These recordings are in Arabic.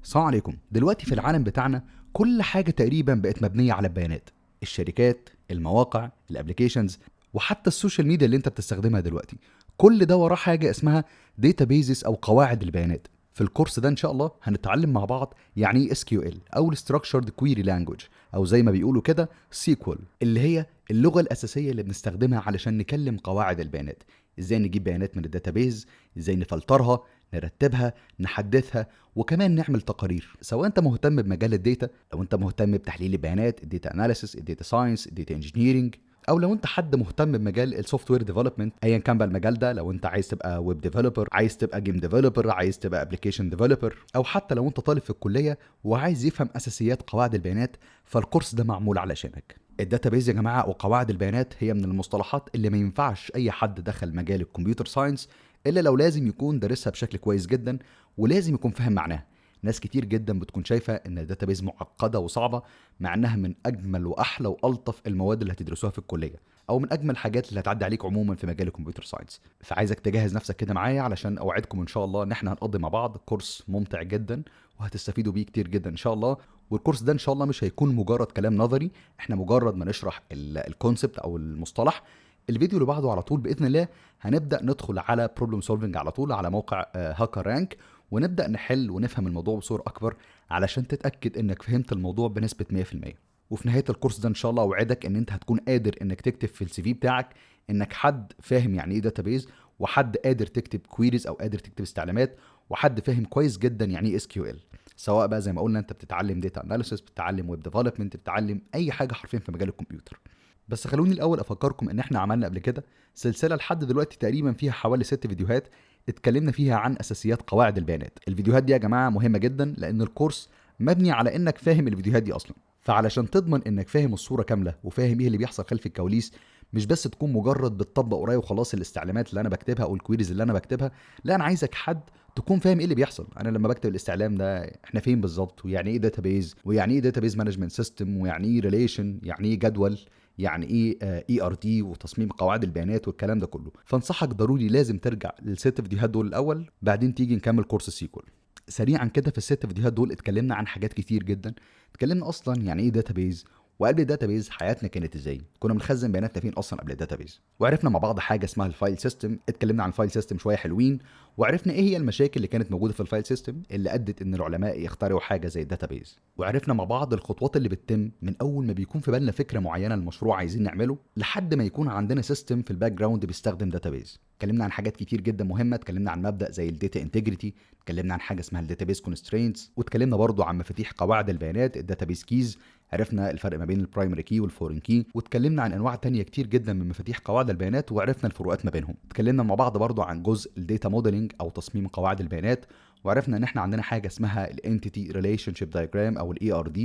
السلام عليكم. دلوقتي في العالم بتاعنا كل حاجة تقريبا بقت مبنية على البيانات. الشركات، المواقع، الابليكيشنز، وحتى السوشيال ميديا اللي انت بتستخدمها دلوقتي، كل ده وراه حاجة اسمها داتابيزز او قواعد البيانات. في الكورس ده ان شاء الله هنتعلم مع بعض يعني ايه SQL او Structured Query Language، او زي ما بيقولوا كده SQL، اللي هي اللغة الأساسية اللي بنستخدمها علشان نكلم قواعد البيانات. ازاي نجيب بيانات من الداتابيز، ازاي نفلترها، نرتبها، نحدثها، وكمان نعمل تقارير. سواء انت مهتم بمجال الداتا، لو انت مهتم بتحليل البيانات، الداتا اناليسيس، الداتا ساينس، الداتا انجينيرنج، او لو انت حد مهتم بمجال السوفت وير ديفلوبمنت، ايا كان بقى المجال ده، لو انت عايز تبقى ويب ديفلوبر، عايز تبقى جيم ديفلوبر، عايز تبقى ابلكيشن ديفلوبر، او حتى لو انت طالب في الكليه وعايز يفهم اساسيات قواعد البيانات، فالكورس ده معمول علشانك. الداتابيز يا جماعه وقواعد البيانات هي من المصطلحات اللي ما ينفعش اي حد دخل مجال الكمبيوتر ساينس الا لو لازم يكون دارسها بشكل كويس جدا، ولازم يكون فاهم معناها. ناس كتير جدا بتكون شايفه ان الداتابيز معقده وصعبه، مع انها من اجمل واحلى والطف المواد اللي هتدرسوها في الكليه، او من اجمل الحاجات اللي هتعدي عليك عموما في مجال الكمبيوتر ساينس. فعايزك تجهز نفسك كده معايا علشان اوعدكم ان شاء الله ان احنا هنقضي مع بعض كورس ممتع جدا، وهتستفيدوا بيه كتير جدا ان شاء الله. والكورس ده ان شاء الله مش هيكون مجرد كلام نظري، احنا مجرد ما نشرح الكونسبت او المصطلح، الفيديو اللي بعده على طول باذن الله هنبدا ندخل على بروبلم سولفنج على طول على موقع هاكر رانك، ونبدا نحل ونفهم الموضوع بصوره اكبر علشان تتاكد انك فهمت الموضوع بنسبه 100%. وفي نهايه الكورس ده ان شاء الله اوعدك ان انت هتكون قادر انك تكتب في CV بتاعك انك حد فاهم يعني ايه داتابيز، وحد قادر تكتب كويريز او قادر تكتب استعلامات، وحد فاهم كويس جدا يعني ايه SQL. سواء بقى زي ما قلنا انت بتتعلم داتا اناليسيس، بتتعلم ويب ديفلوبمنت، بتتعلم اي حاجه حرفيا في مجال الكمبيوتر. بس خلوني الاول افكركم ان احنا عملنا قبل كده سلسله لحد دلوقتي تقريبا فيها حوالي 6 فيديوهات اتكلمنا فيها عن اساسيات قواعد البيانات. الفيديوهات دي يا جماعه مهمه جدا لان الكورس مبني على انك فاهم الفيديوهات دي اصلا. فعلشان تضمن انك فاهم الصوره كامله وفاهم ايه اللي بيحصل خلف الكواليس، مش بس تكون مجرد بتطبق ورايا وخلاص الاستعلامات اللي انا بكتبها او الكويريز اللي انا بكتبها، لا انا عايزك حد تكون فاهم ايه اللي بيحصل. انا لما بكتب الاستعلام ده احنا فين بالظبط، ويعني ايه داتابيز، ويعني ايه داتابيز مانجمنت سيستم، ويعني ايه ريليشن، يعني ايه جدول، يعني ايه ERD وتصميم قواعد البيانات والكلام ده كله. فانصحك ضروري لازم ترجع لل6 فيديوهات دول الاول، بعدين تيجي نكمل كورس السيكول. سريعا كده، في ال6 فيديوهات دول اتكلمنا عن حاجات كتير جدا. اتكلمنا اصلا يعني ايه داتابيز، وقبل الداتابيز حياتنا كانت ازاي، كنا بنخزن بياناتنا فين اصلا قبل الداتابيز، وعرفنا مع بعض حاجه اسمها الفايل سيستم. اتكلمنا عن الفايل سيستم شويه حلوين، وعرفنا ايه هي المشاكل اللي كانت موجوده في الفايل سيستم اللي ادت ان العلماء يخترعوا حاجه زي الداتابيز. وعرفنا مع بعض الخطوات اللي بتتم من اول ما بيكون في بالنا فكره معينه لمشروع عايزين نعمله لحد ما يكون عندنا سيستم في الباك جراوند بيستخدم داتابيز. اتكلمنا عن حاجات كتير جدا مهمه، اتكلمنا عن مبدا زي الداتا انتجريتي، اتكلمنا عن حاجه اسمها الداتابيز كونسترينتس، واتكلمنا برضو عن مفاتيح قواعد البيانات الداتابيز كيز. عرفنا الفرق ما بين البرايمري كي والفورين كي، واتكلمنا عن انواع تانية كتير جدا من مفاتيح قواعد البيانات وعرفنا الفروقات ما بينهم. اتكلمنا مع بعض برضو عن جزء الداتا موديلنج او تصميم قواعد البيانات، وعرفنا ان احنا عندنا حاجه اسمها الانتيتي ريليشن شيب دايجرام او ERD،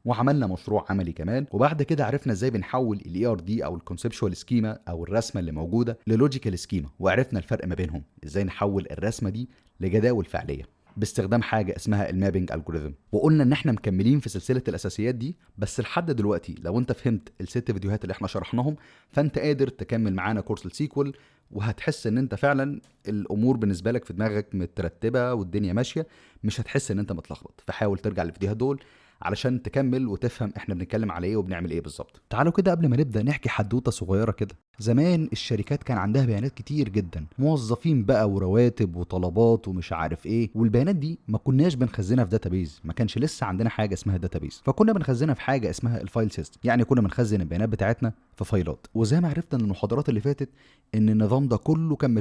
وعملنا مشروع عملي كمان. وبعد كده عرفنا ازاي بنحول ERD او الكونسبشوال سكيما او الرسمه اللي موجوده للوجيكال سكيما، وعرفنا الفرق ما بينهم، ازاي نحول الرسمه دي لجداول فعليه باستخدام حاجه اسمها المابنج الجوريثم. وقلنا ان احنا مكملين في سلسله الاساسيات دي، بس لحد دلوقتي لو انت فهمت ال6 فيديوهات اللي احنا شرحناهم فانت قادر تكمل معانا كورس السيكول، وهتحس ان انت فعلا الامور بالنسبه لك في دماغك مترتبه والدنيا ماشيه، مش هتحس ان انت متلخبط. فحاول ترجع للفيديوهات دول علشان تكمل وتفهم احنا بنتكلم على ايه وبنعمل ايه بالظبط. تعالوا كده قبل ما نبدا نحكي حدوته صغيره كده. زمان الشركات كان عندها بيانات كتير جدا، موظفين بقى ورواتب وطلبات ومش عارف ايه، والبيانات دي ما كناش بنخزنها في داتابيز، ما كانش لسه عندنا حاجه اسمها داتابيز، فكنا بنخزنها في حاجه اسمها الفايل سيستم. يعني كنا بنخزن البيانات بتاعتنا في فايلات. وزي ما عرفنا من المحاضرات اللي فاتت ان النظام ده كله كان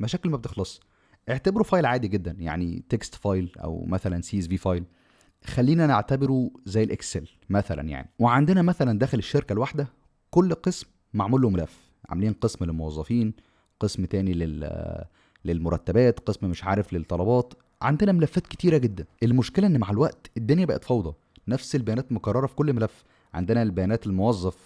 مشاكل ما بتخلص. اعتبره فايل عادي جدا، يعني تكست فايل او مثلا CSV فايل، خلينا نعتبره زي الاكسل مثلا يعني. وعندنا مثلا داخل الشركه الواحده كل قسم معمول له ملف، عاملين قسم للموظفين، قسم تاني للمرتبات، قسم مش عارف للطلبات. عندنا ملفات كتيره جدا. المشكله ان مع الوقت الدنيا بقت فوضى، نفس البيانات مكرره في كل ملف. عندنا البيانات الموظف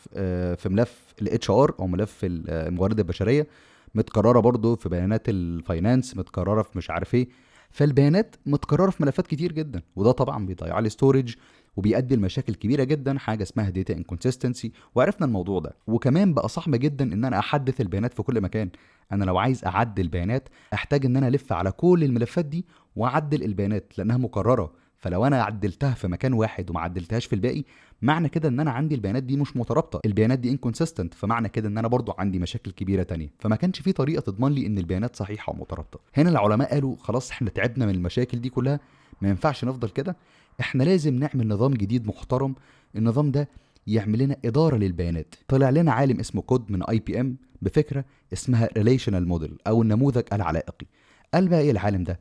في ملف HR او ملف الموارد البشريه، متكرره برضو في بيانات الفاينانس، متكرره في مش عارف ايه. فالبيانات متكرره في ملفات كتير جدا، وده طبعا بيضيع لي ستورج وبيؤدي لمشاكل كبيره جدا، حاجه اسمها داتا انكونسيستنسي. وعرفنا الموضوع ده، وكمان بقى صعب جدا ان انا احدث البيانات في كل مكان. انا لو عايز اعدل بيانات احتاج ان انا الف على كل الملفات دي واعدل البيانات لانها مكرره، فلو انا عدلتها في مكان واحد وما عدلتهاش في الباقي، معنى كده ان انا عندي البيانات دي مش مترابطه، البيانات دي انكونسيستنت، فمعنى كده ان انا برضو عندي مشاكل كبيره تانية. فما كانش في طريقه تضمن لي ان البيانات صحيحه ومترابطه. هنا العلماء قالوا خلاص احنا تعبنا من المشاكل دي كلها، ما ينفعش نفضل كده، احنا لازم نعمل نظام جديد محترم. النظام ده يعمل لنا اداره للبيانات. طلع لنا عالم اسمه كود من IBM بفكره اسمها ريليشنال موديل او النموذج العلائقي. قال بقى ايه العالم ده؟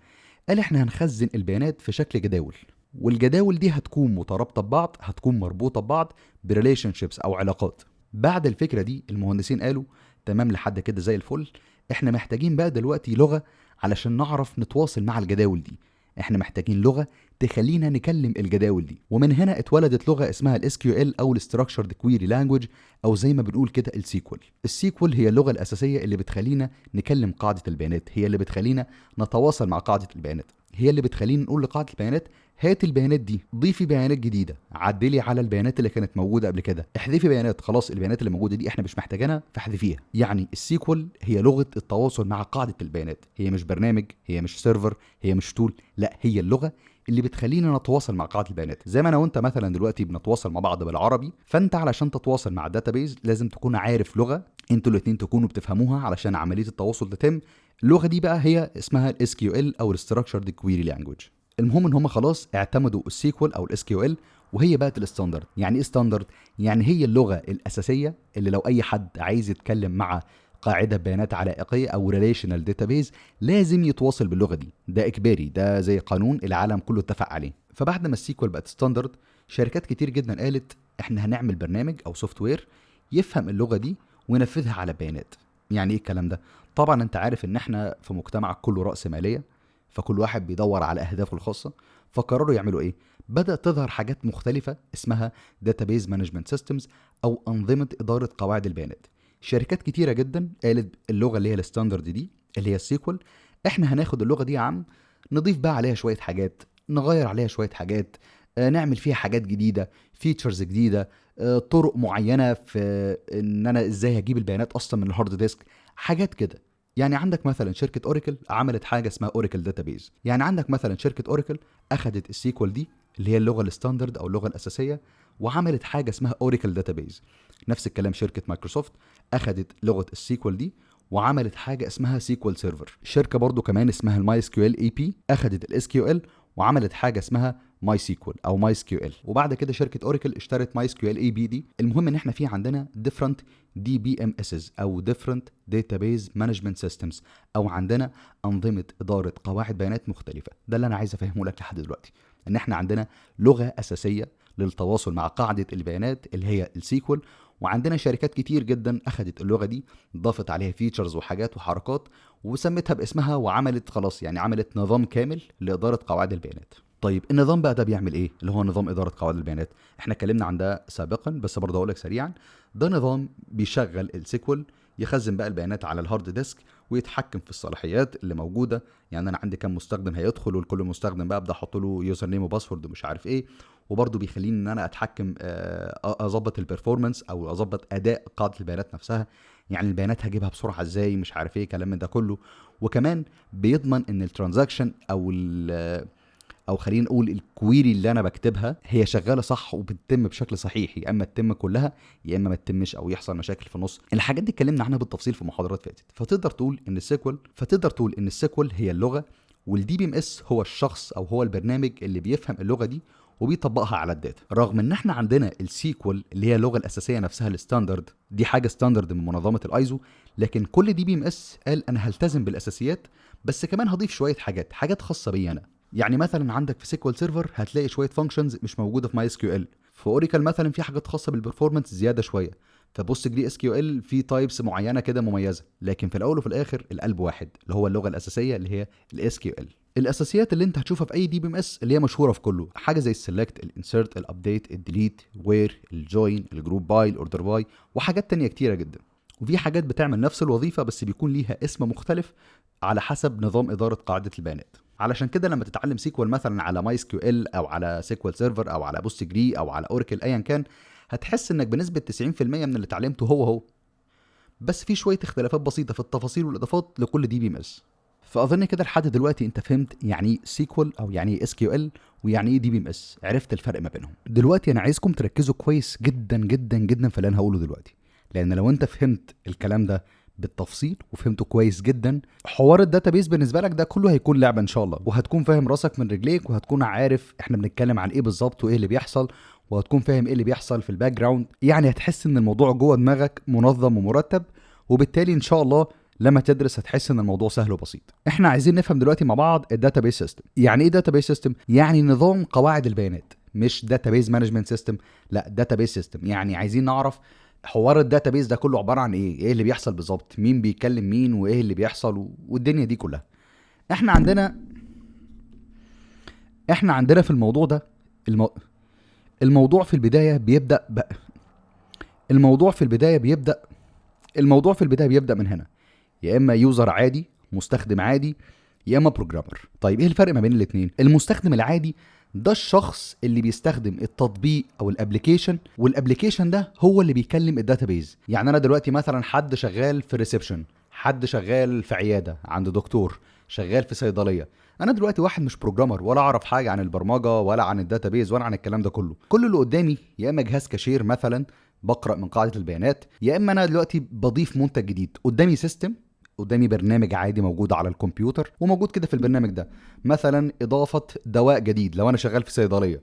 قال احنا هنخزن البيانات في شكل جداول، والجداول دي هتكون مترابطه ببعض، هتكون مربوطه ببعض بريليشن شيبس او علاقات. بعد الفكره دي المهندسين قالوا تمام لحد كده زي الفل، احنا محتاجين بقى دلوقتي لغه علشان نعرف نتواصل مع الجداول دي. احنا محتاجين لغه تخلينا نكلم الجداول دي. ومن هنا اتولدت لغه اسمها الاس كيو ال او الستراكشرد كويري لانجويج، او زي ما بنقول كده السيكوال. السيكوال هي اللغه الاساسيه اللي بتخلينا نكلم قاعده البيانات، هي اللي بتخلينا نتواصل مع قاعده البيانات، هي اللي بتخلينا نقول لقاعده البيانات هات البيانات دي، ضيفي بيانات جديده، عدلي على البيانات اللي كانت موجوده قبل كده، احذفي بيانات، خلاص البيانات اللي موجوده دي احنا مش محتاجينها فاحذفيها. يعني السيكوال هي لغه التواصل مع قاعده البيانات، هي مش برنامج، هي مش سيرفر، هي مش تول، لا هي اللغه اللي بتخلينا نتواصل مع قاعده البيانات. زي ما انا وانت مثلا دلوقتي بنتواصل مع بعض بالعربي، فانت علشان تتواصل مع الداتابيز لازم تكون عارف لغه انتوا الاثنين تكونوا بتفهموها علشان عمليه التواصل تتم. اللغه دي بقى هي اسمها الاس كيو ال او الستراكشرد كويري لانجويج. المهم ان هم خلاص اعتمدوا السيكوال او الاس كيو ال، وهي بقت الستاندرد. يعني ايه ستاندرد؟ يعني هي اللغه الاساسيه اللي لو اي حد عايز يتكلم مع قاعده بيانات علائقيه او ريليشنال داتابيز لازم يتواصل باللغه دي، ده اجباري، ده زي قانون العالم كله اتفق عليه. فبعد ما السيكوال بقت ستاندرد، شركات كتير جدا قالت احنا هنعمل برنامج او سوفت وير يفهم اللغه دي وينفذها على بيانات. يعني ايه الكلام ده؟ طبعا انت عارف ان احنا في مجتمع كله راس ماليه، فكل واحد بيدور على اهدافه الخاصه. فقرروا يعملوا ايه؟ بدات تظهر حاجات مختلفه اسمها داتابيز مانجمنت سيستمز او انظمه اداره قواعد البيانات. شركات كتيره جدا قالت اللغه اللي هي الستاندرد دي اللي هي السيكوال، احنا هناخد اللغه دي يا عم، نضيف بقى عليها شويه حاجات، نغير عليها شويه حاجات، نعمل فيها حاجات جديده، فيتشرز جديده، طرق معينه في ان انا ازاي هجيب البيانات اصلا من الهارد ديسك، حاجات كده. يعني عندك مثلا شركه اوراكل عملت حاجه اسمها اوراكل داتابيز. يعني عندك مثلا شركه اوراكل اخذت السيكوال دي اللي هي اللغه الستاندرد او اللغه الاساسيه وعملت حاجه اسمها اوراكل داتابيز. نفس الكلام شركه مايكروسوفت اخذت لغه السيكوال دي وعملت حاجه اسمها سيكوال سيرفر. شركه برضو كمان اسمها الماي اس كيو ال اي بي اخذت الاس كيو ال وعملت حاجه اسمها ماي سيكوال او ماي اس كيو ال. وبعد كده شركه اوراكل اشترت ماي اس كيو ال اي بي دي. المهم ان احنا في عندنا ديفرنت دي بي ام اسز او ديفرنت داتابيز مانجمنت سيستمز، او عندنا انظمه اداره قواعد بيانات مختلفه. ده اللي انا عايز افهمه لك لحد دلوقتي، ان احنا عندنا لغه اساسيه للتواصل مع قاعده البيانات اللي هي السيكوال، وعندنا شركات كتير جدا اخذت اللغه دي ضافت عليها فيتشرز وحاجات وحركات وسمتها باسمها وعملت خلاص يعني عملت نظام كامل لاداره قواعد البيانات. طيب النظام بقى ده بيعمل ايه اللي هو نظام اداره قواعد البيانات؟ احنا اتكلمنا عن ده سابقا بس برضه اقول لك سريعا. ده نظام بيشغل السيكوال، يخزن بقى البيانات على الهارد ديسك ويتحكم في الصلاحيات اللي موجوده. يعني انا عندي كام مستخدم هيدخل وكل مستخدم بقى ابدا احط له يوزر نيم وباسورد ومش عارف ايه. وبرضه بيخليني ان انا اتحكم اظبط البرفورمانس او اظبط اداء قاعده البيانات نفسها، يعني البيانات هجيبها بسرعه ازاي مش عارف ايه كلام من ده كله. وكمان بيضمن ان الترانزاكشن او خلينا نقول الكويري اللي انا بكتبها هي شغاله صح وبتتم بشكل صحيح، يا اما تتم كلها يا اما ما تتمش او يحصل مشاكل في النص. الحاجات دي اتكلمنا عنها بالتفصيل في محاضرات فاتت. فتقدر تقول ان السيكوال هي اللغه، والدي بي ام اس هو الشخص او هو البرنامج اللي بيفهم اللغه دي وبيطبقها على الداتا. رغم ان احنا عندنا السيكوال اللي هي اللغه الاساسيه نفسها الستاندرد، دي حاجه ستاندرد من منظمه الايزو، لكن كل دي بي ام اس قال انا هلتزم بالاساسيات بس كمان هضيف شويه حاجات خاصه بي انا. يعني مثلا عندك في سيكوال سيرفر هتلاقي شويه فانكشنز مش موجوده في ماي اس كيو ال. في اوراكل مثلا في حاجات خاصه بالبرفورمانس زياده شويه. فبص جدي اس كيو ال في تايبس معينه كده مميزه، لكن في الاول وفي الاخر القلب واحد اللي هو اللغه الاساسيه اللي هي الاس كيو ال. الاساسيات اللي انت هتشوفها في اي دي بي ام اس اللي هي مشهوره في كله، حاجه زي السلكت، الانسرت، الابديت، الديليت، وير، الجوين، الجروب باي، الاوردر باي، وحاجات تانية كتيره جدا. وفي حاجات بتعمل نفس الوظيفه بس بيكون ليها اسم مختلف على حسب نظام اداره قاعده البيانات. علشان كده لما تتعلم سيكوال مثلا على ماي اس كيو ال او على سيكوال سيرفر او على بوست جري او على اوراكل ايا كان، هتحس انك بنسبه 90% من اللي اتعلمته هو، بس في شويه اختلافات بسيطه في التفاصيل والاضافات لكل دي بي ام اس. فاظن كده لحد دلوقتي انت فهمت يعني ايه سيكوال او يعني ايه اس كيو ال ويعني ايه دي بي ام اس، عرفت الفرق ما بينهم. دلوقتي انا عايزكم تركزوا كويس جدا جدا جدا في اللي انا هقوله دلوقتي، لان لو انت فهمت الكلام ده بالتفصيل وفهمته كويس جدا، حوار الداتابيز بالنسبه لك ده كله هيكون لعبه ان شاء الله، وهتكون فاهم راسك من رجليك، وهتكون عارف احنا بنتكلم عن ايه بالظبط وايه اللي بيحصل، وهتكون فاهم ايه اللي بيحصل في الباك جراوند. يعني هتحس ان الموضوع جوه دماغك منظم ومرتب، وبالتالي ان شاء الله لما تدرس هتحس ان الموضوع سهل وبسيط. احنا عايزين نفهم دلوقتي مع بعض الداتابيس سيستم. يعني ايه داتابيس سيستم؟ يعني نظام قواعد البيانات، مش داتابيز مانجمنت سيستم، لا داتابيس سيستم. يعني عايزين نعرف حوار الداتابيز ده كله عباره عن ايه اللي بيحصل بالظبط، مين بيكلم مين وايه اللي بيحصل والدنيا دي كلها. احنا عندنا احنا عندنا في الموضوع ده الموضوع في البدايه بيبدا الموضوع في البدايه بيبدا الموضوع في البدايه بيبدا من هنا، يا اما يوزر عادي مستخدم عادي، يا اما بروجرامر. طيب ايه الفرق ما بين الاثنين؟ المستخدم العادي ده الشخص اللي بيستخدم التطبيق او الابليكيشن، والابليكيشن ده هو اللي بيكلم الداتابيز. يعني انا دلوقتي مثلا حد شغال في ريسبشن، حد شغال في عياده عند دكتور، شغال في صيدليه. انا دلوقتي واحد مش بروجرامر ولا اعرف حاجه عن البرمجه ولا عن الداتابيز ولا عن الكلام ده كله. كل اللي قدامي يا اما جهاز كاشير مثلا بقرا من قاعده البيانات، يا اما انا دلوقتي بضيف منتج جديد. قدامي سيستم، قدامي برنامج عادي موجود على الكمبيوتر، وموجود كده في البرنامج ده مثلا اضافه دواء جديد. لو انا شغال في صيدليه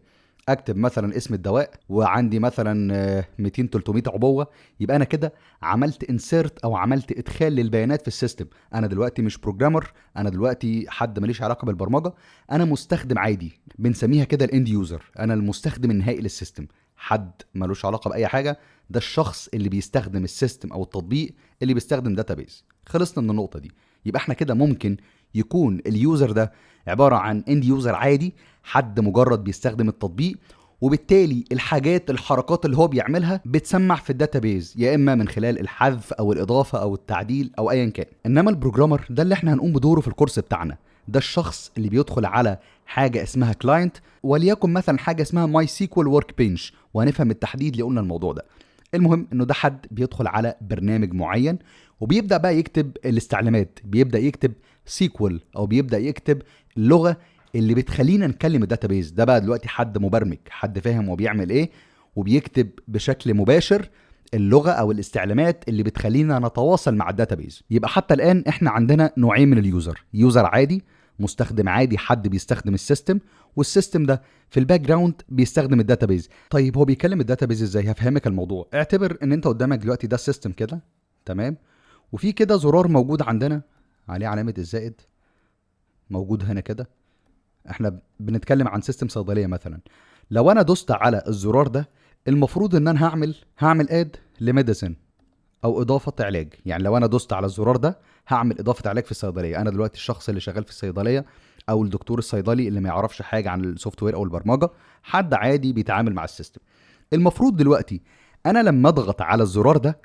اكتب مثلا اسم الدواء، وعندي مثلا 200 300 عبوه، يبقى انا كده عملت انسيرت او عملت ادخال للبيانات في السيستم. انا دلوقتي مش بروجرامر، انا دلوقتي حد ماليش علاقه بالبرمجه، انا مستخدم عادي، بنسميها كده الاند يوزر، انا المستخدم النهائي للسيستم، حد ملوش علاقه باي حاجه. ده الشخص اللي بيستخدم السيستم او التطبيق اللي بيستخدم داتابيز. خلصنا من النقطه دي. يبقى احنا كده ممكن يكون اليوزر ده عباره عن اند يوزر عادي، حد مجرد بيستخدم التطبيق، وبالتالي الحركات اللي هو بيعملها بتسمع في الداتابيز، يا اما من خلال الحذف او الاضافه او التعديل او ايا كان. انما البروجرامر ده اللي احنا هنقوم بدوره في الكورس بتاعنا، ده الشخص اللي بيدخل على حاجه اسمها كلاينت، وليكن مثلا حاجه اسمها ماي سيكوال ورك بنش، وهنفهم التحديد اللي قلنا الموضوع ده. المهم انه ده حد بيدخل على برنامج معين وبيبدا بقى يكتب الاستعلامات، بيبدا يكتب سيكوال او بيبدا يكتب اللغه اللي بتخلينا نكلم الداتابيز. ده بقى دلوقتي حد مبرمج، حد فاهم هو بيعمل ايه، وبيكتب بشكل مباشر اللغه او الاستعلامات اللي بتخلينا نتواصل مع الداتابيز. يبقى حتى الان احنا عندنا نوعين من اليوزر، يوزر عادي مستخدم عادي، حد بيستخدم السيستم، والسيستم ده في الباك جراوند بيستخدم الداتابيز. طيب هو بيكلم الداتابيز ازاي؟ هفهمك الموضوع. اعتبر ان انت قدامك دلوقتي ده السيستم كده، تمام، وفي كده زرار موجود عندنا عليه علامه الزائد، موجود هنا كده. احنا بنتكلم عن سيستم صيدليه مثلا. لو انا دوست على الزرار ده، المفروض ان انا هعمل اد لميديسن او اضافه علاج. يعني لو انا دوست على الزرار ده هعمل اضافه علاج في الصيدليه. انا دلوقتي الشخص اللي شغال في الصيدليه او الدكتور الصيدلي اللي ما يعرفش حاجه عن السوفت وير او البرمجه، حد عادي بيتعامل مع السيستم. المفروض دلوقتي انا لما اضغط على الزرار ده،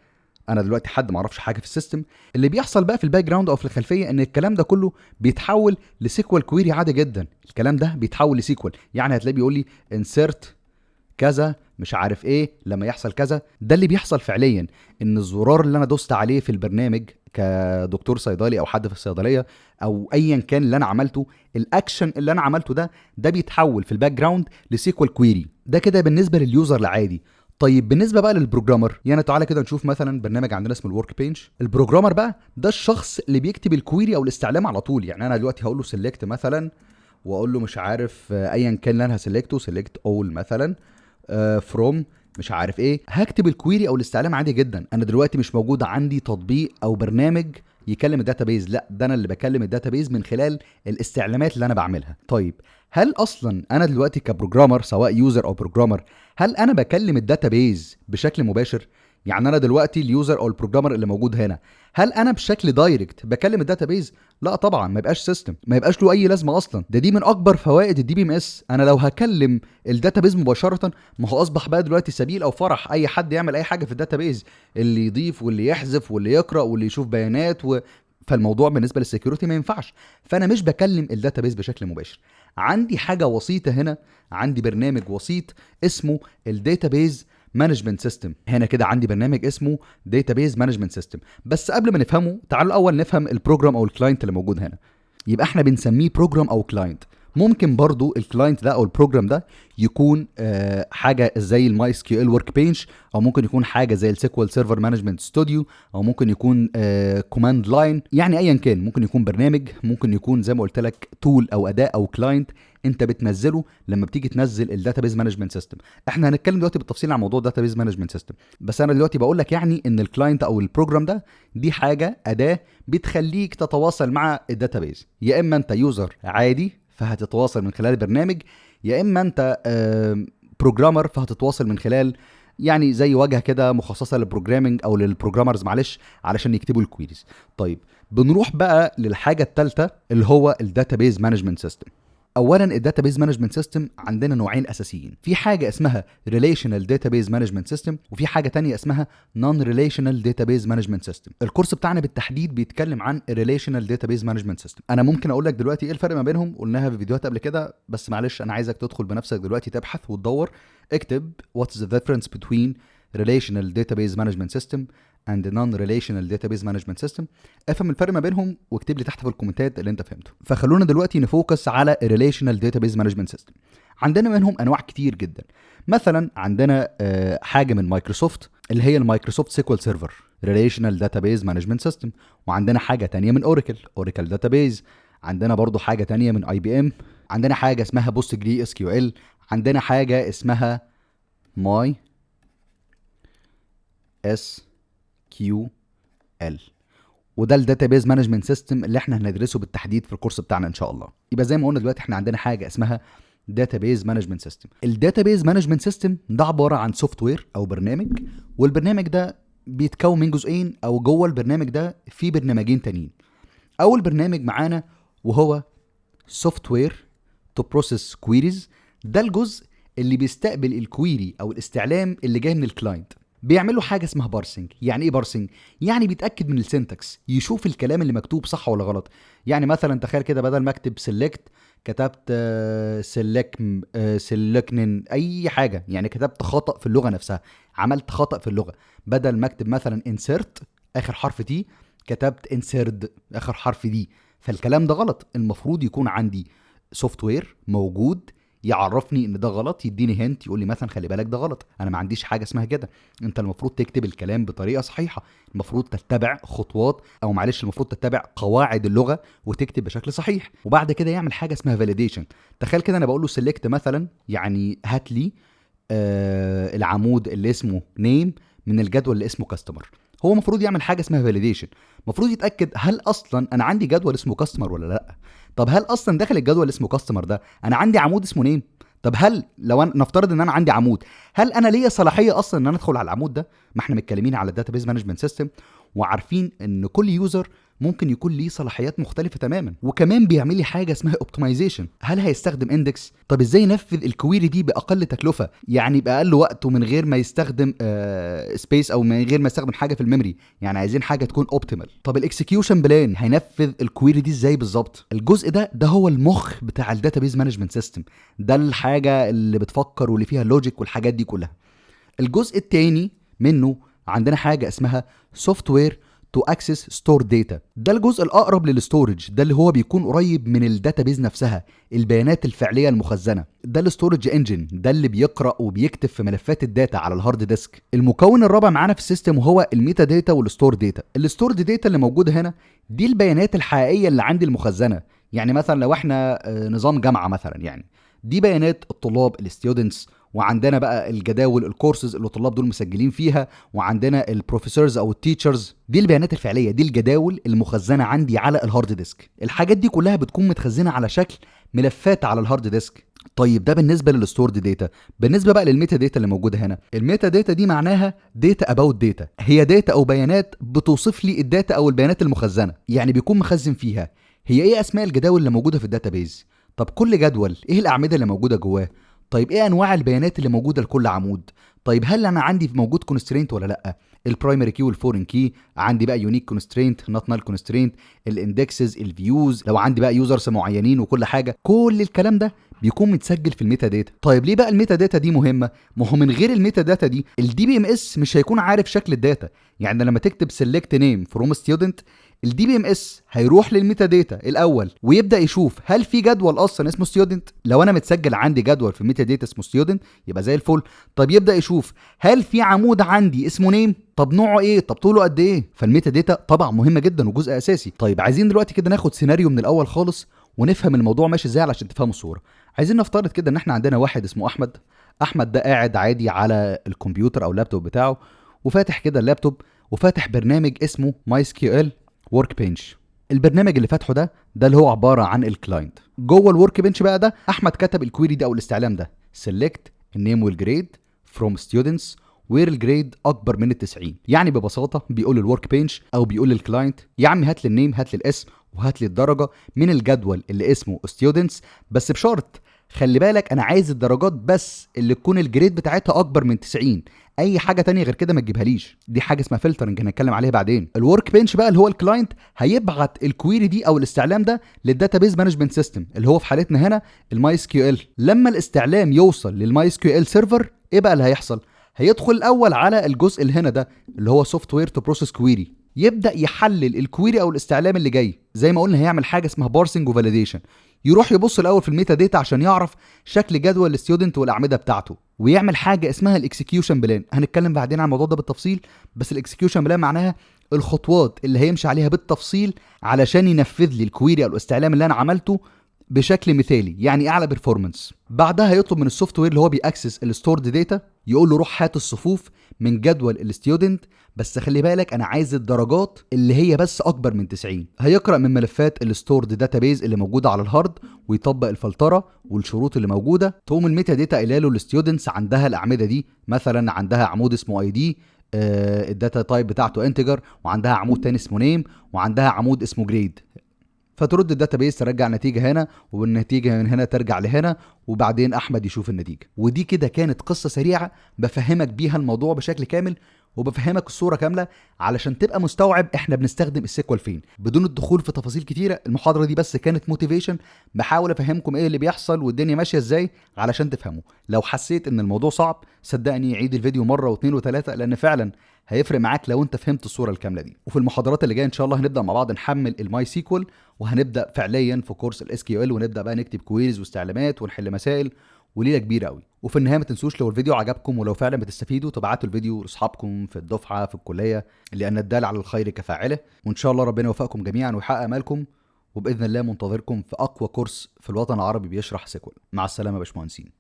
انا دلوقتي حد ما اعرفش حاجه في السيستم، اللي بيحصل بقى في الباك جراوند او في الخلفيه ان الكلام ده كله بيتحول لسيكوال كويري عادي جدا. الكلام ده بيتحول لسيكوال، يعني هتلاقيه بيقول لي انسيرت كذا مش عارف ايه لما يحصل كذا. ده اللي بيحصل فعليا، ان الزرار اللي انا دوست عليه في البرنامج كدكتور صيدلي او حد في الصيدليه او ايا كان اللي انا عملته، الاكشن اللي انا عملته ده بيتحول في الباك جراوند لسيكوال كويري. ده كده بالنسبه لليوزر العادي. طيب بالنسبه بقى للبروجرامر، يعني تعالى كده نشوف مثلا برنامج عندنا اسمه الورك بينج. البروجرامر بقى ده الشخص اللي بيكتب الكويري او الاستعلام على طول. يعني انا دلوقتي هقول له سيلكت مثلا، واقول له مش عارف ايا كان اللي انا هسلكته، سيلكت اول مثلا فروم مش عارف ايه، هكتب الكويري او الاستعلام عادي جدا. انا دلوقتي مش موجود عندي تطبيق او برنامج يكلم الداتابيز، لا ده انا اللي بكلم الداتابيز من خلال الاستعلامات اللي انا بعملها. طيب هل اصلا انا دلوقتي كبروجرامر سواء يوزر او بروجرامر، هل انا بكلم الداتابيز بشكل مباشر؟ يعني انا دلوقتي اليوزر او البروجرامر اللي موجود هنا، هل انا بشكل دايركت بكلم الداتابيز؟ لا طبعا، ما يبقاش سيستم، ما يبقاش له اي لازمه اصلا. دي من اكبر فوائد الدي بي ام اس. انا لو هكلم الداتابيز مباشره، ما هو اصبح بقى دلوقتي سبيل او فرح اي حد يعمل اي حاجه في الداتابيز، اللي يضيف واللي يحذف واللي يقرا واللي يشوف بيانات فالموضوع بالنسبه للسكيورتي ما ينفعش. فانا مش بكلم الداتابيز بشكل مباشر، عندي حاجه وسيطه هنا، عندي برنامج وسيط اسمه الداتابيز مانجمنت سيستم. هنا كده عندي برنامج اسمه داتابيز مانجمنت سيستم. بس قبل ما نفهمه، تعالوا الاول نفهم البروجرام او الكلاينت اللي موجود هنا. يبقى احنا بنسميه بروجرام او كلاينت. ممكن برضو الكلاينت ده او البروجرام ده يكون حاجه زي الماي اس كيو ال ورك بنش، او ممكن يكون حاجه زي السيكوال سيرفر مانجمنت ستوديو، او ممكن يكون كوماند لاين، يعني ايا كان. ممكن يكون برنامج، ممكن يكون زي ما قلت لك تول او اداه او كلاينت انت بتنزله لما بتيجي تنزل الداتابيز مانجمنت سيستم. احنا هنتكلم دلوقتي بالتفصيل عن موضوع الداتابيز مانجمنت سيستم، بس انا دلوقتي بقول لك يعني ان الكلاينت او البروجرام ده دي حاجه اداه بتخليك تتواصل مع الداتابيز. يا اما انت يوزر عادي فهتتواصل من خلال برنامج، يا اما انت بروجرامر فهتتواصل من خلال يعني زي واجهه كده مخصصه للبروجرامينج او للبروجرامرز معلش علشان يكتبوا الكويريز. طيب بنروح بقى للحاجه الثالثه اللي هو الداتابيز مانجمنت سيستم. اولا الداتابيز مانجمنت سيستم عندنا نوعين اساسيين، في حاجه اسمها ريليشنال داتابيز مانجمنت سيستم، وفي حاجه تانية اسمها نون ريليشنال داتابيز مانجمنت سيستم. الكورس بتاعنا بالتحديد بيتكلم عن ريليشنال داتابيز مانجمنت سيستم. انا ممكن اقول لك دلوقتي ايه الفرق ما بينهم، قلناها في فيديوهات قبل كده، بس معلش انا عايزك تدخل بنفسك دلوقتي تبحث وتدور، اكتب what's the difference between relational database management system and non-relational database management system. افهم الفرق ما بينهم واكتب لي تحت في الكومنتات اللي انت فهمته. فخلونا دلوقتي نفوكس على relational database management system. عندنا منهم انواع كتير جدا. مثلا عندنا حاجه من مايكروسوفت اللي هي المايكروسوفت سيكوال سيرفر relational database management system، وعندنا حاجه تانية من اوراكل داتابيز، عندنا برضو حاجه تانية من اي بي ام، عندنا حاجه اسمها بوست جري اس كيو ال، عندنا حاجه اسمها ماي اس كيو ال، وده الداتابيز مانجمنت سيستم اللي احنا هندرسه بالتحديد في الكورس بتاعنا ان شاء الله. يبقى زي ما قلنا دلوقتي احنا عندنا حاجه اسمها داتابيز مانجمنت سيستم. الداتابيز مانجمنت سيستم ده عباره عن سوفت وير او برنامج، والبرنامج ده بيتكون من جزئين، او جوه البرنامج ده في برنامجين تانيين. اول برنامج معانا وهو سوفت وير تو بروسيس كويريز، ده الجزء اللي بيستقبل الكويري او الاستعلام اللي جاي من الكلاينت، بيعملوا حاجه اسمها بارسنج. يعني ايه بارسنج؟ يعني بيتاكد من السنتكس، يشوف الكلام اللي مكتوب صح ولا غلط. يعني مثلا تخيل كده بدل ما اكتب سيلكت كتبت سيلكنن اي حاجه، يعني كتبت خطا في اللغه نفسها، عملت خطا في اللغه. بدل ما اكتب مثلا انسرت اخر حرف تي كتبت انسرد اخر حرف دي، فالكلام ده غلط. المفروض يكون عندي سوفت وير موجود يعرفني ان ده غلط، يديني هنت يقول لي مثلا خلي بالك ده غلط. انا ما عنديش حاجه اسمها كده، انت المفروض تكتب الكلام بطريقه صحيحه، المفروض تتبع خطوات او معلش المفروض تتبع قواعد اللغه وتكتب بشكل صحيح. وبعد كده يعمل حاجه اسمها فاليديشن. تخيل كده انا بقول له سيلكت مثلا، يعني هات لي العمود اللي اسمه نيم من الجدول اللي اسمه كاستمر. هو المفروض يعمل حاجه اسمها فاليديشن، المفروض يتاكد هل اصلا انا عندي جدول اسمه كاستمر ولا لا. طب هل اصلا داخل الجدول اللي اسمه كاستمر ده انا عندي عمود اسمه نيم؟ طب هل لو أنا نفترض ان انا عندي عمود، هل انا ليا صلاحيه اصلا ان انا ادخل على العمود ده؟ ما احنا متكلمين على الداتابيز مانجمنت سيستم وعارفين ان كل يوزر ممكن يكون ليه صلاحيات مختلفه تماما. وكمان بيعمل لي حاجه اسمها اوبتمايزيشن. هل هيستخدم اندكس؟ طب ازاي ينفذ الكويري دي باقل تكلفه، يعني باقل وقت ومن غير ما يستخدم سبيس او من غير ما يستخدم حاجه في الميموري؟ يعني عايزين حاجه تكون اوبتيمال. طب الاكسكيوشن بلان هينفذ الكويري دي ازاي بالظبط؟ الجزء ده هو المخ بتاع الداتابيز مانجمنت سيستم، ده الحاجه اللي بتفكر واللي فيها لوجيك والحاجات دي كلها. الجزء الثاني منه عندنا حاجه اسمها سوفت وير تو اكسس ستور داتا، ده الجزء الاقرب للستورج، ده اللي هو بيكون قريب من الداتابيز نفسها، البيانات الفعليه المخزنه. ده الستورج انجن، ده اللي بيقرا وبيكتب في ملفات الداتا على الهارد ديسك. المكون الرابع معانا في السيستم وهو الميتا داتا والستور داتا. الستور داتا اللي موجوده هنا دي البيانات الحقيقيه اللي عندي المخزنه. يعني مثلا لو احنا نظام جامعه مثلا، يعني دي بيانات الطلاب الستودنتس، وعندنا بقى الجداول الكورسز اللي الطلاب دول مسجلين فيها، وعندنا البروفيسورز او التيتشرز. دي البيانات الفعليه، دي الجداول المخزنه عندي على الهارد ديسك. الحاجات دي كلها بتكون متخزنه على شكل ملفات على الهارد ديسك. طيب ده بالنسبه للستورد داتا. بالنسبه بقى للميتا داتا اللي موجوده هنا، الميتا داتا دي معناها داتا اباوت داتا، هي داتا او بيانات بتوصف لي الداتا او البيانات المخزنه، يعني بيكون مخزن فيها هي ايه اسماء الجداول اللي موجوده في الداتابيز، طب كل جدول ايه الاعمده اللي موجوده جواه، طيب ايه انواع البيانات اللي موجوده لكل عمود، طيب هل انا عندي موجود كونسترينت ولا لا، البرايمري كي والفورين كي، عندي بقى يونيك كونسترينت نوت نال كونسترينت، الاندكسز، الفيوز، لو عندي بقى يوزرز معينين وكل حاجه. كل الكلام ده بيكون متسجل في الميتا داتا. طيب ليه بقى الميتا داتا دي مهمه؟ ما هو من غير الميتا داتا دي الدي بي ام اس مش هيكون عارف شكل الداتا. يعني لما تكتب سيلكت نيم فروم ستودنت، الدي بي ام اس هيروح للميتا داتا الاول ويبدا يشوف هل في جدول اصلا اسمه ستودنت. لو انا متسجل عندي جدول في الميتا داتا اسمه ستودنت يبقى زي الفل. طب يبدا يشوف هل في عمود عندي اسمه نيم، طب نوعه ايه، طب طوله قد ايه. فالميتا داتا طبعا مهمه جدا وجزء اساسي. طيب عايزين دلوقتي كده ناخد سيناريو من الاول خالص ونفهم الموضوع ماشي ازاي علشان تفهموا الصوره. عايزين نفترض كده ان احنا عندنا واحد اسمه احمد. احمد ده قاعد عادي على الكمبيوتر او اللابتوب بتاعه، وفاتح كده اللابتوب وفاتح برنامج اسمه ماي اس كيو ال ورك بنش. البرنامج اللي فاتحه ده اللي هو عباره عن الكلاينت. جوه الورك بنش بقى ده احمد كتب الكويري ده او الاستعلام ده: select النيم والجريد from students where الجريد اكبر من ال90. يعني ببساطه بيقول للورك بنش او بيقول للكلاينت يا عم هات لي النيم، هات لي الاسم، وهات لي الدرجه من الجدول اللي اسمه students، بس بشرط خلي بالك انا عايز الدرجات بس اللي تكون الجريد بتاعتها اكبر من 90. اي حاجه تانية غير كده ما تجيبهاليش. دي حاجه اسمها فلترنج هنتكلم عليها بعدين. الورك بنش بقى اللي هو الكلاينت هيبعت الكويري دي او الاستعلام ده للداتابيز مانجمنت سيستم اللي هو في حالتنا هنا الماي اس كيو ال. لما الاستعلام يوصل للماي اس كيو ال سيرفر ايه بقى اللي هيحصل؟ هيدخل الاول على الجزء اللي هنا ده اللي هو سوفت وير تو بروسيس كويري، يبدا يحلل الكويري او الاستعلام اللي جاي. زي ما قلنا هيعمل حاجه اسمها بارسنج وفاليديشن. يروح يبص الاول في الميتا داتا عشان يعرف شكل جدول الستودنت والاعمده بتاعته، ويعمل حاجه اسمها الاكسكيوشن بلان. هنتكلم بعدين عن الموضوع ده بالتفصيل، بس الاكسكيوشن بلان معناها الخطوات اللي هيمشي عليها بالتفصيل علشان ينفذ لي الكويري او الاستعلام اللي انا عملته بشكل مثالي، يعني اعلى بيرفورمانس. بعدها هيطلب من السوفت وير اللي هو بيأكسس الستورد داتا يقول له روح هات الصفوف من جدول الستودنت، بس خلي بالك انا عايز الدرجات اللي هي بس اكبر من 90. هيقرا من ملفات الستورد داتابيز اللي موجوده على الهارد ويطبق الفلتره والشروط اللي موجوده. تقوم الميتا داتا قايله له الستودنتس عندها الاعمده دي، مثلا عندها عمود اسمه اي دي، الداتا تايب بتاعته انتجر، وعندها عمود تاني اسمه نيم، وعندها عمود اسمه جريد. فترد الداتابيس ترجع نتيجه هنا، والنتيجه من هنا ترجع لهنا، وبعدين احمد يشوف النتيجه. ودي كده كانت قصه سريعه بفهمك بيها الموضوع بشكل كامل وبفهمك الصوره كامله علشان تبقى مستوعب احنا بنستخدم السيكوال فين بدون الدخول في تفاصيل كتيره. المحاضره دي بس كانت موتيفيشن، بحاول افهمكم ايه اللي بيحصل والدنيا ماشيه ازاي علشان تفهموا. لو حسيت ان الموضوع صعب صدقني عيد الفيديو مره واثنين وثلاثه، لان فعلا هيفرق معاك لو انت فهمت الصوره الكامله دي. وفي المحاضرات اللي جايه ان شاء الله هنبدا مع بعض نحمل الماي سيكوال، وهنبدا فعليا في كورس الاس كيو ال، ونبدا بقى نكتب كويريز واستعلامات ونحل مسائل وليله كبيره قوي. وفي النهايه ما تنسوش لو الفيديو عجبكم ولو فعلا بتستفيدوا تبعتوا الفيديو لاصحابكم في الدفعه في الكليه، لان الدال على الخير كفاعله. وان شاء الله ربنا يوفقكم جميعا ويحقق امالكم، وباذن الله منتظركم في اقوى كورس في الوطن العربي بيشرح سيكوال. مع السلامه يا باشمهندسين.